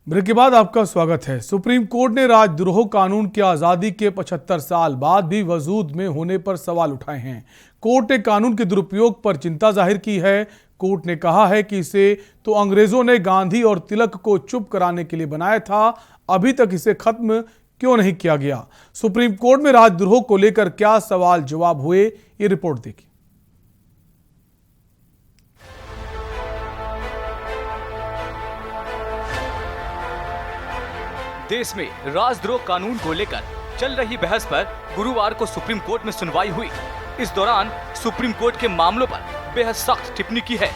Break के बाद आपका स्वागत है। सुप्रीम कोर्ट ने राजद्रोह कानून की आजादी के 75 साल बाद भी वजूद में होने पर सवाल उठाए हैं। कोर्ट ने कानून के दुरुपयोग पर चिंता जाहिर की है। कोर्ट ने कहा है कि इसे तो अंग्रेजों ने गांधी और तिलक को चुप कराने के लिए बनाया था, अभी तक इसे खत्म क्यों नहीं किया गया। सुप्रीम कोर्ट में राजद्रोह को लेकर क्या सवाल जवाब हुए, ये रिपोर्ट देखिए। देश में राजद्रोह कानून को लेकर चल रही बहस पर गुरुवार को सुप्रीम कोर्ट में सुनवाई हुई। इस दौरान सुप्रीम कोर्ट के मामलों पर बेहद सख्त टिप्पणी की है।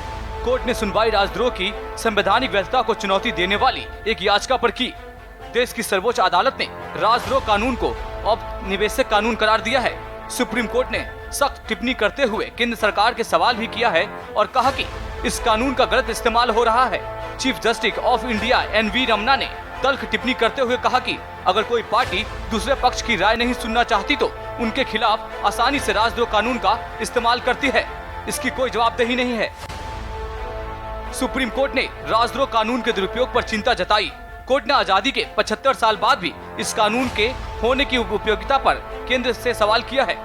कोर्ट ने सुनवाई राजद्रोह की संवैधानिक वैधता को चुनौती देने वाली एक याचिका पर की। देश की सर्वोच्च अदालत ने राजद्रोह कानून को औपनिवेशिक कानून करार दिया है। सुप्रीम कोर्ट ने सख्त टिप्पणी करते हुए केंद्र सरकार के सवाल भी किया है और कहा कि इस कानून का गलत इस्तेमाल हो रहा है। Chief justice of India NV Ramana ने तल्ख टिप्पणी करते हुए कहा कि अगर कोई पार्टी दूसरे पक्ष की राय नहीं सुनना चाहती तो उनके खिलाफ आसानी से राजद्रोह कानून का इस्तेमाल करती है। इसकी कोई जवाबदेही नहीं है। सुप्रीम कोर्ट ने राजद्रोह कानून के दुरुपयोग पर चिंता जताई। कोर्ट ने आजादी के 75 साल बाद भी इस कानून के होने की उपयोगिता पर केंद्र से सवाल किया है।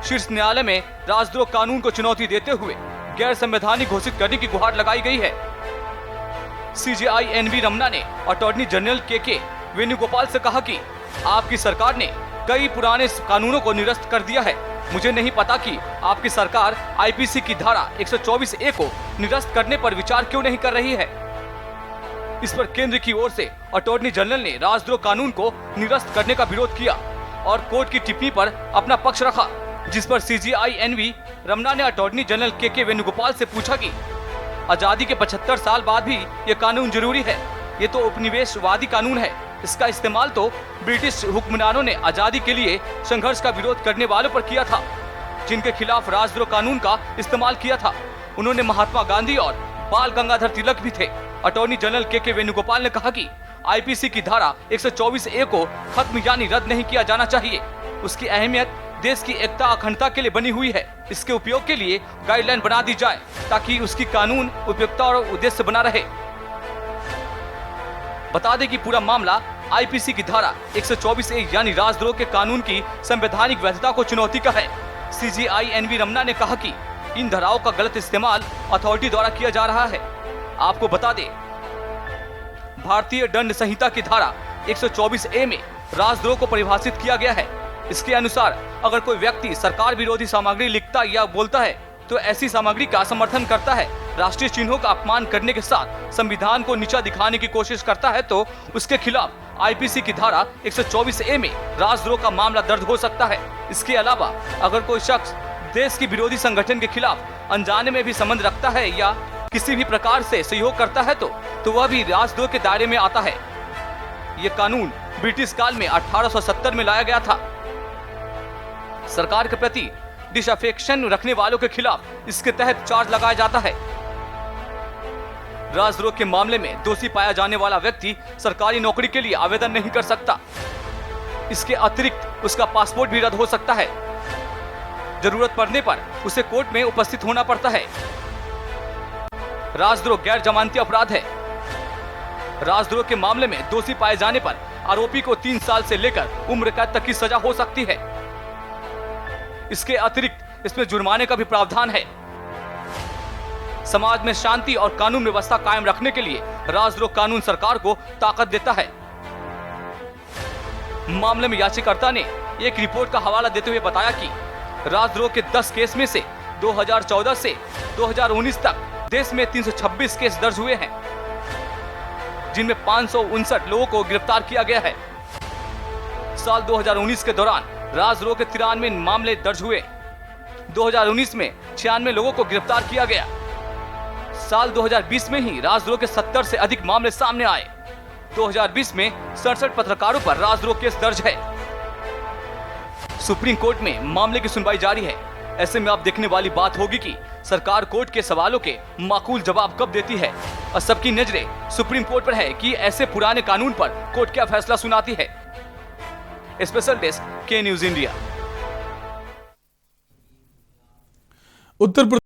शीर्ष न्यायालय में राजद्रोह कानून को चुनौती देते हुए गैर संवैधानिक घोषित करने की गुहार लगाई गई है। CJI NV रमन्ना ने अटॉर्नी जनरल KK वेणुगोपाल से कहा कि आपकी सरकार ने कई पुराने कानूनों को निरस्त कर दिया है। मुझे नहीं पता कि आपकी सरकार IPC की धारा 124A को निरस्त करने पर विचार क्यों नहीं कर रही है। इस पर केंद्र की ओर से अटॉर्नी जनरल ने राजद्रोह कानून को निरस्त करने का विरोध किया और कोर्ट की टिप्पणी पर अपना पक्ष रखा, जिस पर CJI NV रमन्ना ने अटॉर्नी जनरल KK वेणुगोपाल से पूछा कि आजादी के 75 साल बाद भी ये कानून जरूरी है। ये तो उपनिवेशवादी कानून है। इसका इस्तेमाल तो ब्रिटिश हुक्मरानों ने आजादी के लिए संघर्ष का विरोध करने वालों पर किया था, जिनके खिलाफ राजद्रोह कानून का इस्तेमाल किया था। उन्होंने महात्मा गांधी और बाल गंगाधर तिलक भी थे। अटॉर्नी जनरल KK वेणुगोपाल ने कहा कि IPC की धारा 124A को खत्म यानी रद्द नहीं किया जाना चाहिए। उसकी अहमियत देश की एकता अखंडता के लिए बनी हुई है। इसके उपयोग के लिए गाइडलाइन बना दी जाए ताकि उसकी कानून उपयुक्ता और उद्देश्य बना रहे। बता दें कि पूरा मामला IPC की धारा 124A यानी राजद्रोह के कानून की संवैधानिक वैधता को चुनौती का है। CJI NV रमन्ना ने कहा कि इन धाराओं का गलत इस्तेमाल अथॉरिटी द्वारा किया जा रहा है। आपको बता दें, भारतीय दंड संहिता की धारा 124A में राजद्रोह को परिभाषित किया गया है। इसके अनुसार अगर कोई व्यक्ति सरकार विरोधी सामग्री लिखता या बोलता है तो ऐसी सामग्री का समर्थन करता है, राष्ट्रीय चिन्हों का अपमान करने के साथ संविधान को नीचा दिखाने की कोशिश करता है तो उसके खिलाफ IPC की धारा 124A में राजद्रोह का मामला दर्ज हो सकता है। इसके अलावा अगर कोई शख्स देश की विरोधी संगठन के खिलाफ अनजाने में भी संबंध रखता है या किसी भी प्रकार से सहयोग करता है तो वह भी राजद्रोह के दायरे में आता है। ये कानून ब्रिटिश काल में 1870 में लाया गया था। सरकार के प्रति डिसअफेक्शन रखने वालों के खिलाफ इसके तहत चार्ज लगाया जाता है। राजद्रोह के मामले में दोषी पाया जाने वाला व्यक्ति सरकारी नौकरी के लिए आवेदन नहीं कर सकता। इसके अतिरिक्त उसका पासपोर्ट भी रद्द हो सकता है। जरूरत पड़ने पर उसे कोर्ट में उपस्थित होना पड़ता है। राजद्रोह गैर जमानती अपराध है। राजद्रोह के मामले में दोषी पाए जाने पर आरोपी को 3 साल से लेकर उम्र कैद तक की सजा हो सकती है। इसके अतिरिक्त इसमें जुर्माने का भी प्रावधान है। समाज में शांति और कानून व्यवस्था कायम रखने के लिए राजद्रोह कानून सरकार को ताकत देता है। मामले में याचिकाकर्ता ने एक रिपोर्ट का हवाला देते हुए बताया कि राजद्रोह के 10 केस में से 2014 से 2019 तक देश में 326 केस दर्ज हुए हैं, जिनमें 559 लोगों को गिरफ्तार किया गया है। साल 2019 के दौरान राजद्रोह के 93 मामले दर्ज हुए। 2019 में 96 लोगों को गिरफ्तार किया गया। साल 2020 में ही राजद्रोह के 70 से अधिक मामले सामने आए। 2020 में 67 पत्रकारों पर राजद्रोह केस दर्ज है। सुप्रीम कोर्ट में मामले की सुनवाई जारी है। ऐसे में अब देखने वाली बात होगी कि सरकार कोर्ट के सवालों के माकूल जवाब कब देती है और सबकी नजरें सुप्रीम कोर्ट पर है कि ऐसे पुराने कानून पर कोर्ट क्या फैसला सुनाती है। Special desk K News India। Uttar Pradesh